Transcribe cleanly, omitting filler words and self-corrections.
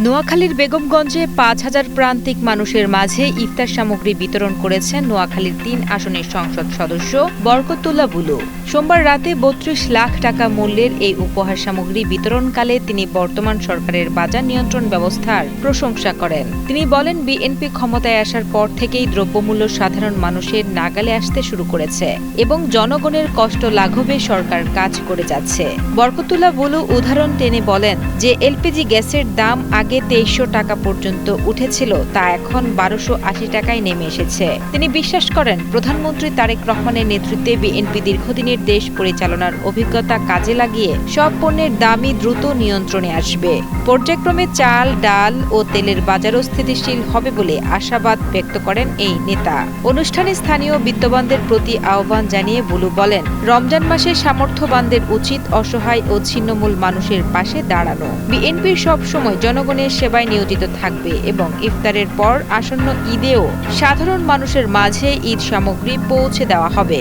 নোয়াখালীর বেগমগঞ্জে ৫,০০০ প্রান্তিক মানুষের মাঝে ইফতার সামগ্রী বিতরণ করেছেন নোয়াখালীর ৩ আসনের সংসদ সদস্য বরকতুল্লাহ বুলু। সোমবার রাতে ৩২ লাখ টাকা মূল্যের এই উপহার সামগ্রী বিতরণকালে তিনি বর্তমান সরকারের বাজার নিয়ন্ত্রণ ব্যবস্থার প্রশংসা করেন। তিনি বলেন, বিএনপি ক্ষমতায় আসার পর থেকেই দ্রব্যমূল্য সাধারণ মানুষের নাগালে আসতে শুরু করেছে এবং জনগণের কষ্ট লাঘবে সরকার কাজ করে যাচ্ছে। বরকতুল্লাহ বুলু উদাহরণ টেনে বলেন যে এলপিজি গ্যাসের দাম আগে ২৩০০ টাকা পর্যন্ত উঠেছিল, তা এখন ১২৮০ টাকায় নেমে এসেছে। তিনি বিশ্বাস করেন, প্রধানমন্ত্রী তারেক রহমানের নেতৃত্বে বিএনপি দীর্ঘদিনের দেশ পরিচালনার অভিজ্ঞতা কাজে লাগিয়ে সব পণ্যের দামই দ্রুত নিয়ন্ত্রণে আসবে। পর্যায়ক্রমে চাল, ডাল ও তেলের বাজারও স্থিতিশীল হবে বলে আশাবাদ ব্যক্ত করেন এই নেতা। অনুষ্ঠানে স্থানীয় বিত্তবানদের প্রতি আহ্বান জানিয়ে বুলু বলেন, রমজান মাসে সামর্থ্যবানদের উচিত অসহায় ও ছিন্নমূল মানুষের পাশে দাঁড়ানো। বিএনপি সব সময় জনগণের সেবায় নিয়োজিত থাকবে এবং ইফতারের পর আসন্ন ঈদেও সাধারণ মানুষের মাঝে ঈদ সামগ্রী পৌঁছে দেওয়া হবে।